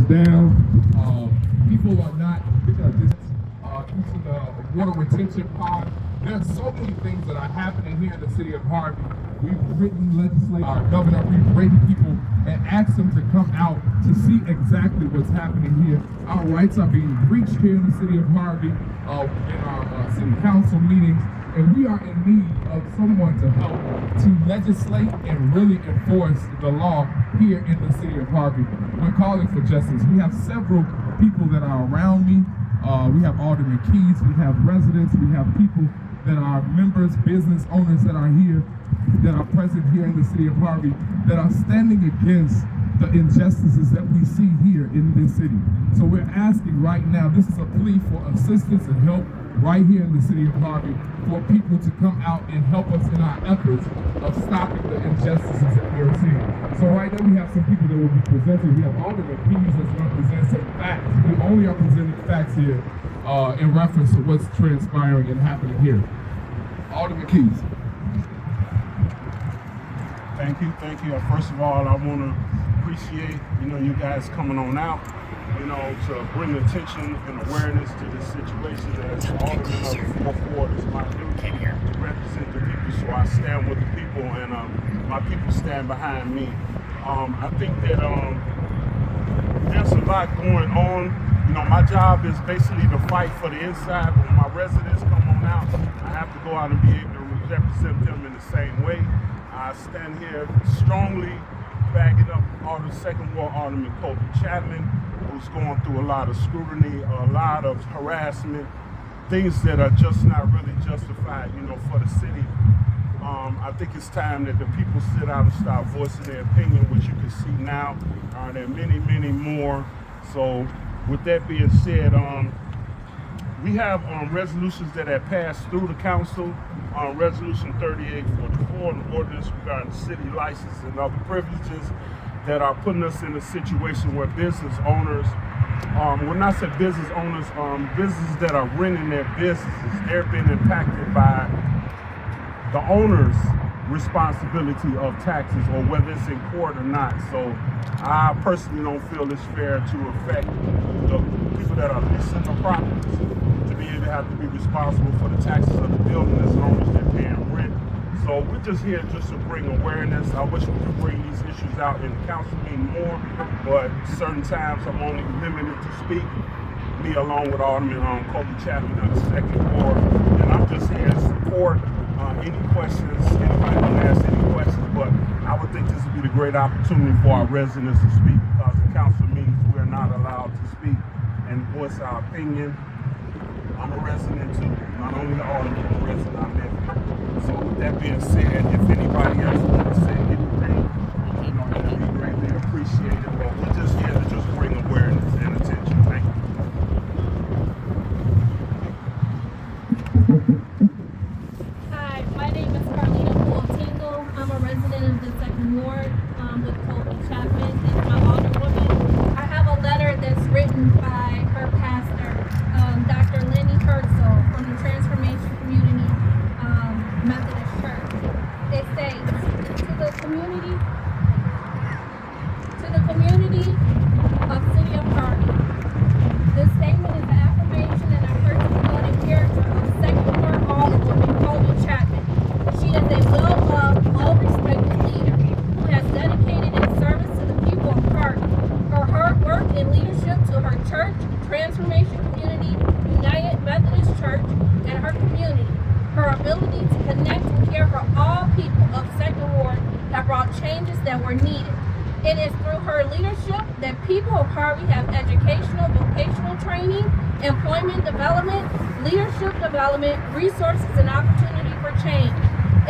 down. People are not due to the water retention pond. There's so many things that are happening here in the city of Harvey. We've written legislation, our governor, we've written people and asked them to come out to see exactly what's happening here. Our rights are being breached here in the city of Harvey, in our city council meetings, and we are in need of someone to help to legislate and really enforce the law here in the city of Harvey. We're calling for justice. We have several people that are around me. We have Alderman Keys, we have residents, we have people that are members, business owners that are here, that are present here in the city of Harvey, that are standing against the injustices that we see here in this city. So we're asking right now, this is a plea for assistance and help right here in the city of Harvey, for people to come out and help us in our efforts of stopping the injustices that we are seeing. So right now we have some people that will be presenting. We have Alderman Keys that's going to present some facts. We only are presenting facts here in reference to what's transpiring and happening here. Alderman Keys. Thank you. First of all, I want to appreciate, you guys coming on out, to bring attention and awareness to this situation. As Alderman of the 4th Ward, it's my duty to represent the people, so I stand with the people, and my people stand behind me. I think that there's a lot going on. My job is basically to fight for the inside, but when my residents come on out, I have to go out and be able to represent them in the same way. I stand here strongly backing up the 2nd Ward Alderman Colby Chapman, who's going through a lot of scrutiny, a lot of harassment, things that are just not really justified, for the city. I think it's time that the people sit out and start voicing their opinion, which you can see now. There are many, many more. So with that being said, we have resolutions that have passed through the council. Resolution 3844, an ordinance regarding city license and other privileges that are putting us in a situation where business owners, when I say business owners, businesses that are renting their businesses, they're being impacted by the owner's responsibility of taxes, or whether it's in court or not. So I personally don't feel it's fair to affect the people that are leasing the properties to be able to have to be responsible for the taxes of the building as long as they're paying rent. So we're just here just to bring awareness. I wish we could bring these issues out in the council meeting more, but certain times I'm only limited to speak. Me along with Alderman Colby Chapman of the 2nd Ward, and I'm just here to support any questions. Anybody can ask any questions, but I would think this would be the great opportunity for our residents to speak, because in council meetings we're not allowed to speak and voice our opinion. I'm a resident too, not only the alderman, I'm a resident, I live here. So with that being said, if anybody else wants to say anything, it would be greatly appreciated. But we're just here to just bring awareness and attention. Thank you. Hi, my name is I'm a resident of the 2nd Ward with Colby Chapman and my alderwoman. I have a letter that's written by her pastor, Dr. Lenny Herzl from the Transformation Community Methodist Church. It states, to the community of City of Harvey, this statement is an affirmation and a personal character of 2nd Ward alderwoman Colby Chapman. She is a well-loved, well-respected leader who has dedicated its service to the people of Harvey. Her hard work and leadership to her church, Transformation Community United Methodist Church, and her community. Her ability to connect and care for all people of 2nd Ward have brought changes that were needed. It is through her leadership that people of Harvey have educational, vocational training, employment development, leadership development, resources, and opportunity for change.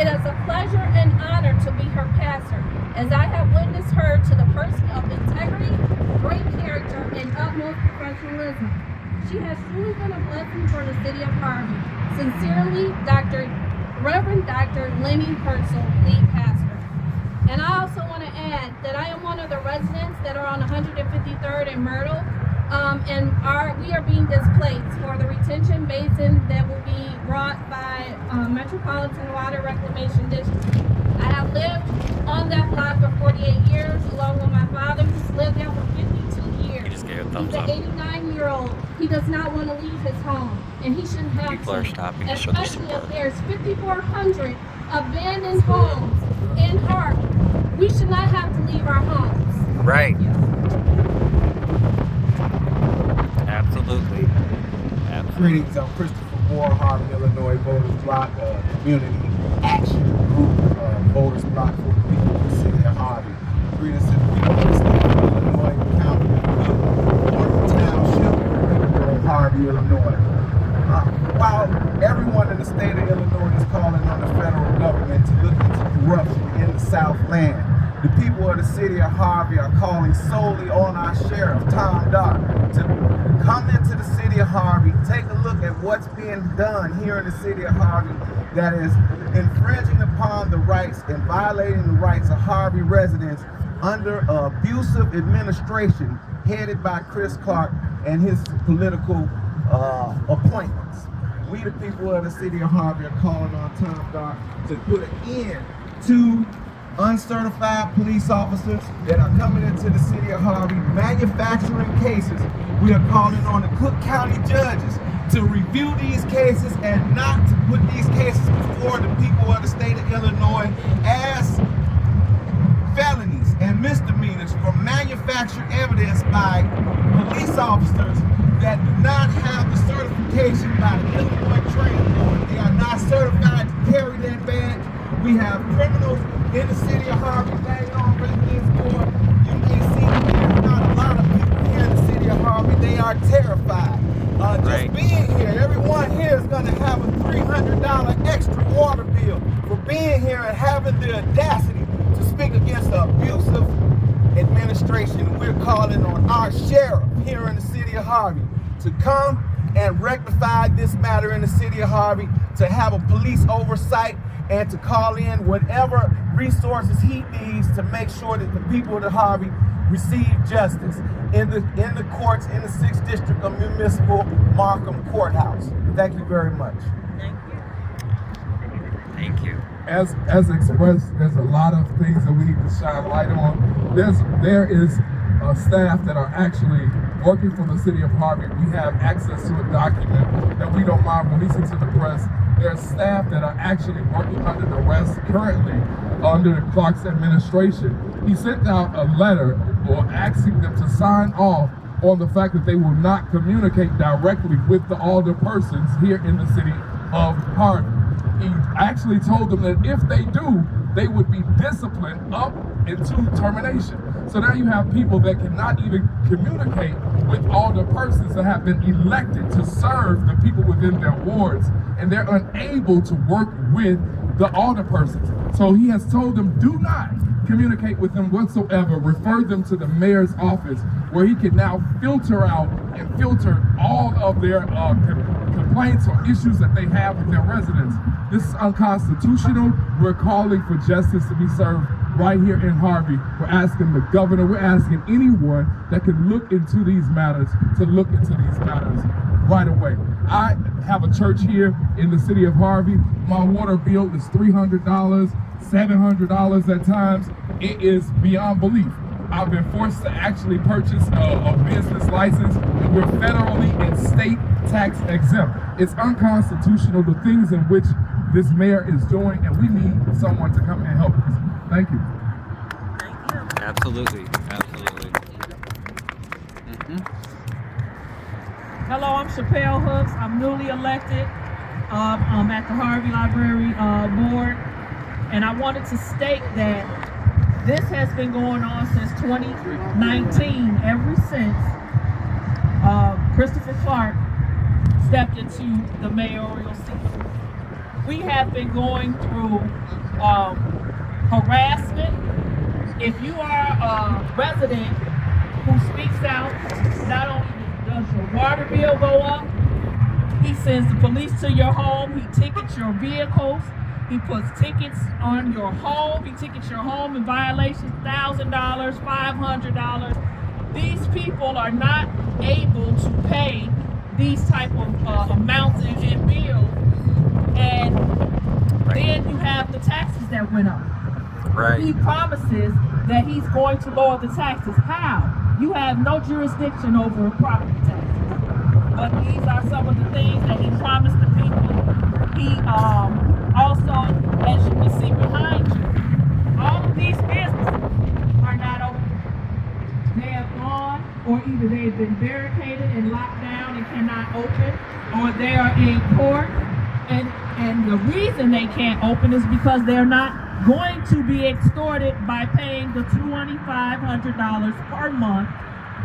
It is a pleasure and honor to be her pastor, as I have witnessed her to the person of integrity, great character, and utmost professionalism. She has truly been a blessing for the city of Harvey. Sincerely, Reverend Dr. Lenny Herzl, lead pastor. And I also want to add that I am one of the residents that are on 153rd and Myrtle, and we are being displaced for the retention basin that will be brought by Metropolitan Water Reclamation District. I have lived on that block for 48 years, along with my father, who's lived there for 52 years. He's an 89-year-old. He does not want to leave his home, and he shouldn't have People to. are stopping to show their Especially if support. there's 5,400 abandoned homes in Harvey. We should not have to leave our homes. Right. Absolutely. Greetings, I'm Christopher Moore, Harvey, Illinois Voters Block, Community Action Group, Voters Block for the people of the city of Harvey. Greetings to the people of the state of Illinois, County, Wonderful Township, of Harvey, Illinois. While everyone in the state of Illinois is calling on the federal government to look into corruption in the Southland, the people of the city of Harvey are calling solely on our sheriff, Tom Dock, to come into the city of Harvey, take a look at what's being done here in the city of Harvey that is infringing upon the rights and violating the rights of Harvey residents under abusive administration headed by Chris Clark and his political appointments. We, the people of the city of Harvey, are calling on Tom Dock to put an end to uncertified police officers that are coming into the city of Harvey manufacturing cases. We are calling on the Cook County judges to review these cases and not to put these cases before the people of the state of Illinois as felonies and misdemeanors for manufactured evidence by police officers that do not have the certification by the Illinois Training Board. They are not certified to carry that badge. We have criminals in the city of Harvey banging on residence door. You may see that there's not a lot of people here in the city of Harvey. They are terrified. Just being here, everyone here is going to have a $300 extra water bill for being here and having the audacity to speak against the abusive administration. We're calling on our sheriff here in the city of Harvey to come and rectify this matter in the city of Harvey, to have a police oversight and to call in whatever resources he needs to make sure that the people of the Harvey receive justice in the courts in the 6th District of Municipal Markham Courthouse. Thank you very much. Thank you. As expressed, there's a lot of things that we need to shine light on. There is staff that are actually working for the city of Harvey. We have access to a document that we don't mind releasing to the press. There's staff that are actually working under duress currently under the Clark's administration. He sent out a letter asking them to sign off on the fact that they will not communicate directly with the alderpersons here in the city of Harvey. He actually told them that if they do, they would be disciplined up into termination. So now you have people that cannot even communicate with all the persons that have been elected to serve the people within their wards, and they're unable to work with the alderpersons. So he has told them, do not communicate with them whatsoever, refer them to the mayor's office, where he can now filter out and filter all of their complaints or issues that they have with their residents. This is unconstitutional. We're calling for justice to be served right here in Harvey. We're asking the governor, we're asking anyone that can look into these matters to look into these matters right away. I have a church here in the city of Harvey. My water bill is $300, $700 at times. It is beyond belief. I've been forced to actually purchase a business license. We're federally and state tax exempt. It's unconstitutional, the things in which this mayor is doing, and we need someone to come and help us. Thank you. Absolutely. Hello, I'm Chappelle Hooks. I'm newly elected. I'm at the Harvey Library Board, and I wanted to state that this has been going on since 2019, ever since Christopher Clark stepped into the mayoral seat. We have been going through harassment. If you are a resident who speaks out, not only does your water bill go up, he sends the police to your home, he tickets your vehicles, he puts tickets on your home, he tickets your home in violations, $1,000, $500. These people are not able to pay these type of amounts in bills, and then you have the taxes that went up. Right. He promises that he's going to lower the taxes. How? You have no jurisdiction over property taxes. But these are some of the things that he promised the people. He also, as you can see behind you, all of these businesses are not open. They have gone, or either they've been barricaded and locked down and cannot open, or they are in court. And the reason they can't open is because they're not going to be extorted by paying the $2,500 per month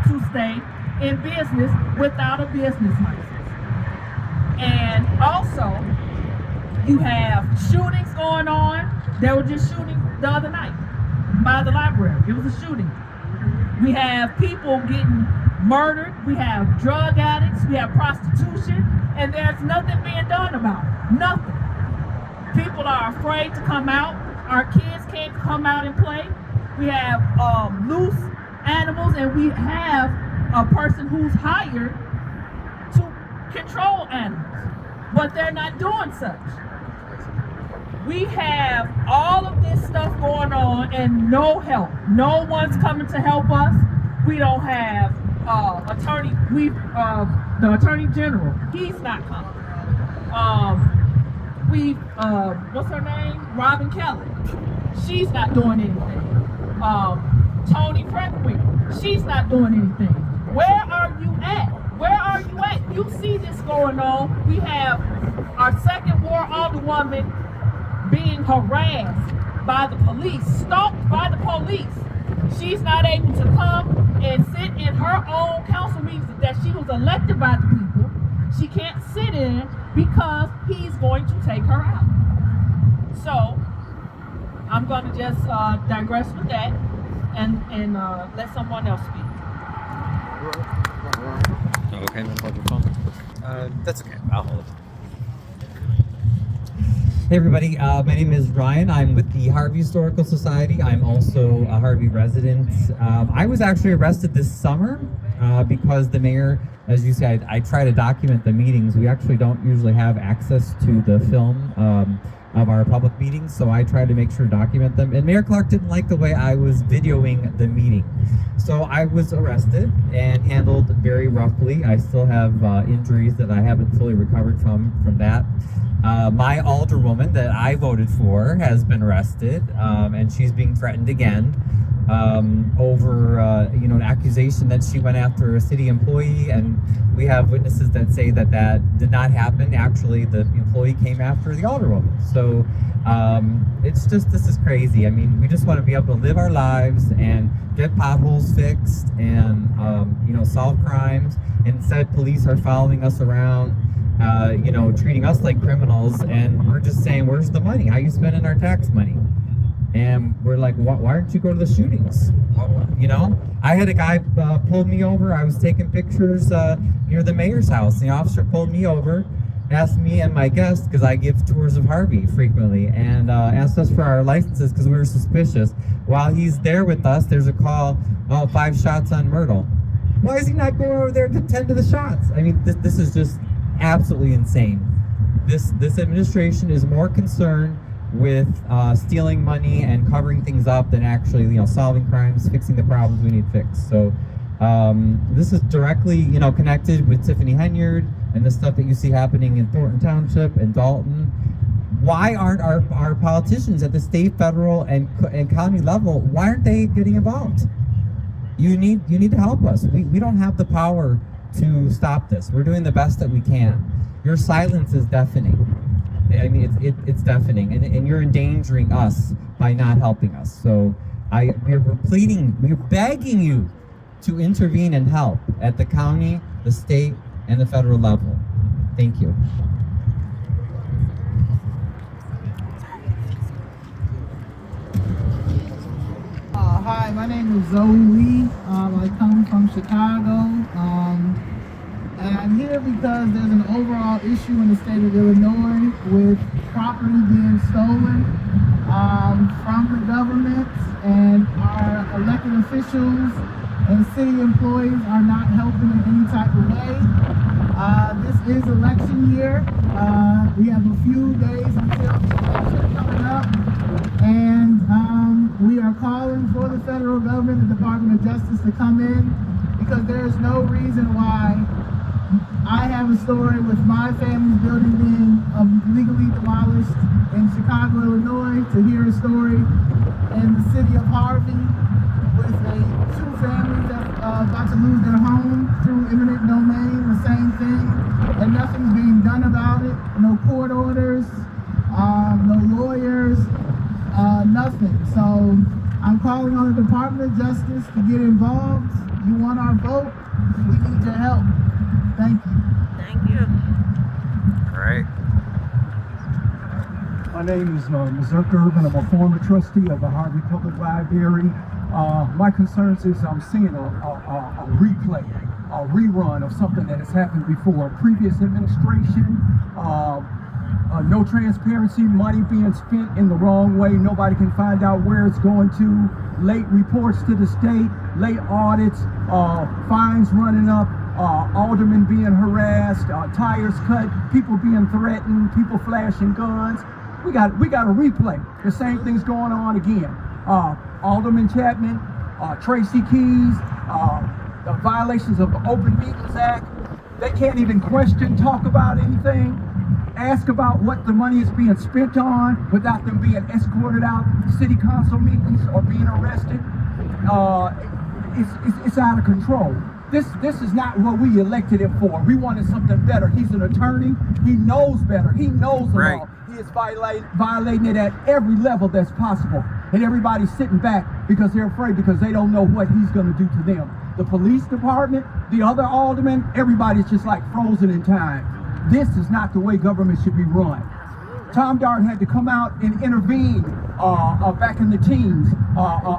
to stay in business without a business license. And also, you have shootings going on. There were just shootings the other night by the library. It was a shooting. We have people getting murdered. We have drug addicts. We have prostitution. And there's nothing being done about it. Nothing. People are afraid to come out. Our kids can't come out and play. We have loose animals, and we have a person who's hired to control animals. But they're not doing such. We have all of this stuff going on and no help. No one's coming to help us. We don't have the Attorney General. He's not coming. What's her name? Robin Kelly. She's not doing anything. Tony Preckwinkle. She's not doing anything. Where are you at? Where are you at? You see this going on. We have our second ward alderwoman being harassed by the police, stalked by the police. She's not able to come and sit in her own council meetings that she was elected by the people. She can't sit in because he's going to take her out. So I'm going to just digress with that and let someone else speak. Okay, I'm gonna your phone. That's okay. I'll hold it. Hey everybody, my name is Ryan. I'm with the Harvey Historical Society. I'm also a Harvey resident. I was actually arrested this summer because the mayor, as you said, I try to document the meetings. We actually don't usually have access to the film of our public meetings, so I try to make sure to document them. And Mayor Clark didn't like the way I was videoing the meeting. So I was arrested and handled very roughly. I still have injuries that I haven't fully recovered from that. My alderwoman that I voted for has been arrested, and she's being threatened again over an accusation that she went after a city employee, and we have witnesses that say that did not happen. Actually, the employee came after the alderwoman. So it's just, this is crazy. I mean, we just want to be able to live our lives and get potholes fixed and solve crimes. Instead, police are following us around, treating us like criminals, and we're just saying, where's the money? How are you spending our tax money? And we're like, why aren't you going to the shootings? I had a guy pull me over. I was taking pictures near the mayor's house. The officer pulled me over, asked me and my guest, because I give tours of Harvey frequently, and asked us for our licenses because we were suspicious. While he's there with us, there's a call, 5 shots on Myrtle. Why is he not going over there to tend to the shots? I mean, this is just absolutely insane. This administration is more concerned with stealing money and covering things up than actually, solving crimes, fixing the problems we need fixed. So this is directly, connected with Tiffany Henyard and the stuff that you see happening in Thornton Township and Dalton. Why aren't our politicians at the state, federal, and county level, why aren't they getting involved? You need to help us. We don't have the power to stop this. We're doing the best that we can. Your silence is deafening. I mean, it's deafening, and you're endangering us by not helping us. So we're pleading, we're begging you to intervene and help at the county, the state, and the federal level. Thank you. Hi, my name is Zoe Lee. I come from Chicago. And I'm here because there's an overall issue in the state of Illinois with property being stolen from the government, and our elected officials and city employees are not helping in any type of way. This is election year. We have a few days until the election coming up, and we are calling for the federal government, the Department of Justice, to come in because there is no reason why I have a story with my family's building being legally demolished in Chicago, Illinois, to hear a story in the city of Harvey with two families that about to lose their home through eminent domain, the same thing, and nothing's being done about it. No court orders, no lawyers, nothing. So I'm calling on the Department of Justice to get involved. You want our vote? We need your help. Thank you. Thank you. All right. My name is Mazurka Urban. I'm a former trustee of the Harvey Public Library. My concerns is I'm seeing a replay, a rerun of something that has happened before. Previous administration, no transparency, money being spent in the wrong way. Nobody can find out where it's going to. Late reports to the state, late audits, fines running up, aldermen being harassed, tires cut, people being threatened, people flashing guns. We got a replay. The same thing's going on again. Alderman Chapman, Tracy Keys, the violations of the Open Meetings Act. They can't even question, talk about anything, ask about what the money is being spent on without them being escorted out to city council meetings or being arrested. It's out of control. This is not what we elected him for. We wanted something better. He's an attorney. He knows better. He knows the law. He is violating it at every level that's possible. And everybody's sitting back because they're afraid, because they don't know what he's going to do to them. The police department, the other aldermen, everybody's just like frozen in time. This is not the way government should be run. Tom Dart had to come out and intervene back in the teens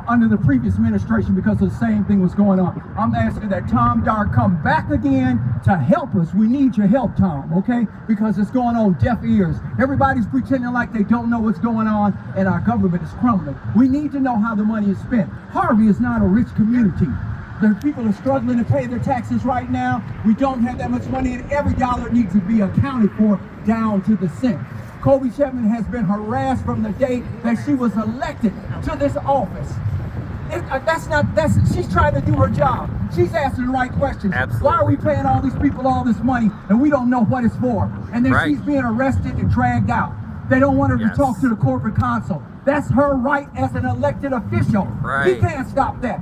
under the previous administration because the same thing was going on. I'm asking that Tom Dart come back again to help us. We need your help, Tom, okay? Because it's going on deaf ears. Everybody's pretending like they don't know what's going on, and our government is crumbling. We need to know how the money is spent. Harvey is not a rich community. The people are struggling to pay their taxes right now. We don't have that much money, and every dollar needs to be accounted for down to the cent. Kobe Chapman has been harassed from the day that she was elected to this office. She's trying to do her job. She's asking the right questions. Absolutely. Why are we paying all these people all this money and we don't know what it's for? And then she's being arrested and dragged out. They don't want her to talk to the corporate counsel. That's her right as an elected official. He can't stop that.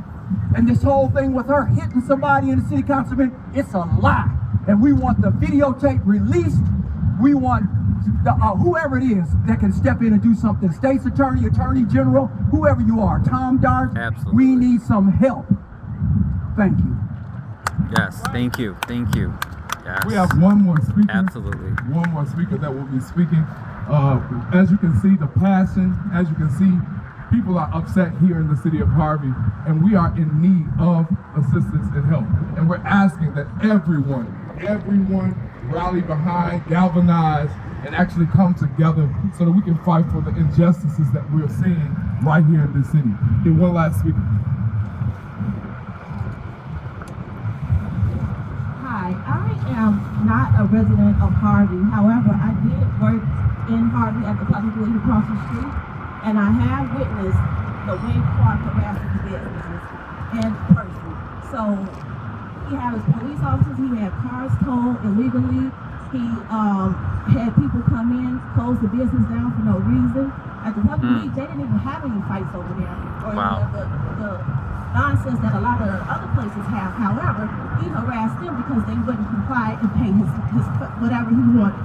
And this whole thing with her hitting somebody in the city councilman, it's a lie. And we want the videotape released. We want whoever it is that can step in and do something. State's attorney, attorney general, whoever you are, Tom Dart. Absolutely. We need some help. Thank you. Yes, thank you. Thank you. Yes. We have one more speaker. Absolutely. One more speaker that will be speaking. As you can see, the passion, as you can see, people are upset here in the city of Harvey, and we are in need of assistance and help. And we're asking that everyone rally behind, galvanize, and actually come together so that we can fight for the injustices that we're seeing right here in this city. And one last speaker. Hi, I am not a resident of Harvey. However, I did work in Harvey at the public league across the street, and I have witnessed the way Clark harasses businesses in person. So he had his police officers, he had cars towed illegally. He had people come in, close the business down for no reason. At the public league, they didn't even have any fights over there, or the nonsense that a lot of other places have. However, he harassed them because they wouldn't comply and pay his whatever he wanted.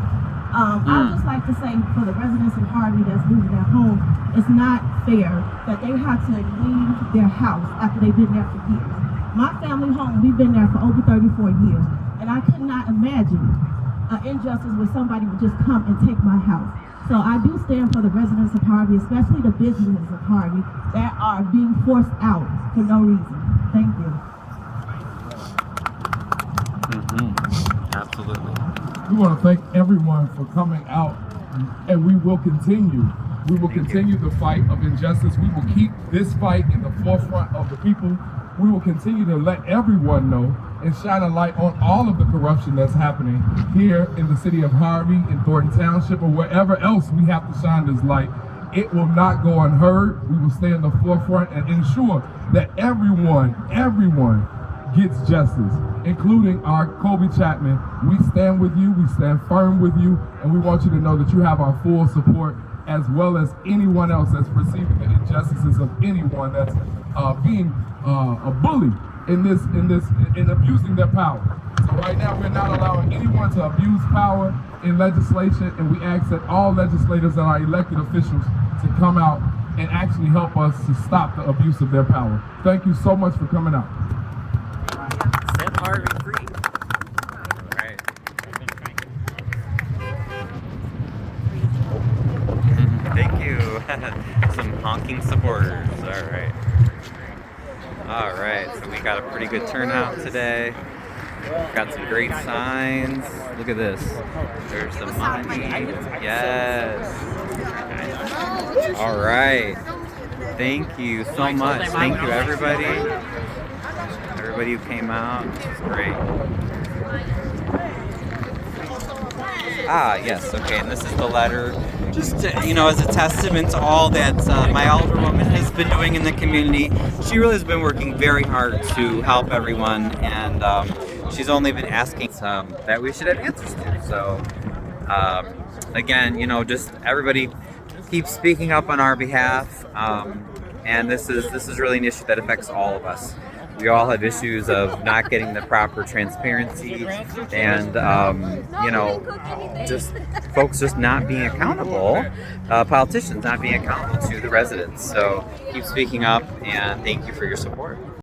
I would just like to say, for the residents of Harvey that's losing their home, it's not fair that they have to leave their house after they've been there for years. My family home, we've been there for over 34 years, and I could not imagine an injustice where somebody would just come and take my house. So I do stand for the residents of Harvey, especially the businesses of Harvey that are being forced out for no reason. Thank you. Absolutely. We want to thank everyone for coming out, and we will continue. We will continue the fight of injustice. We will keep this fight in the forefront of the people. We will continue to let everyone know and shine a light on all of the corruption that's happening here in the city of Harvey, in Thornton Township, or wherever else we have to shine this light. It will not go unheard. We will stay in the forefront and ensure that everyone gets justice, including our Kobe Chapman. We stand with you, we stand firm with you, and we want you to know that you have our full support, as well as anyone else that's perceiving the injustices of anyone that's being a bully in abusing their power. So right now we're not allowing anyone to abuse power in legislation, and we ask that all legislators and our elected officials to come out and actually help us to stop the abuse of their power. Thank you so much for coming out. Set Harvey free. Right. Thank you. Some honking supporters. All right, so we got a pretty good turnout today. Got some great signs. Look at this. There's the money. Yes. All right. Thank you so much. Thank you, everybody. Everybody who came out. This is great. Ah, yes. Okay, and this is the letter. Just to, as a testament to all that my alderwoman has been doing in the community. She really has been working very hard to help everyone, and she's only been asking that we should have answers to. So, again, just everybody keep speaking up on our behalf, and this is really an issue that affects all of us. We all have issues of not getting the proper transparency, and just folks just not being accountable, politicians not being accountable to the residents. So keep speaking up, and thank you for your support.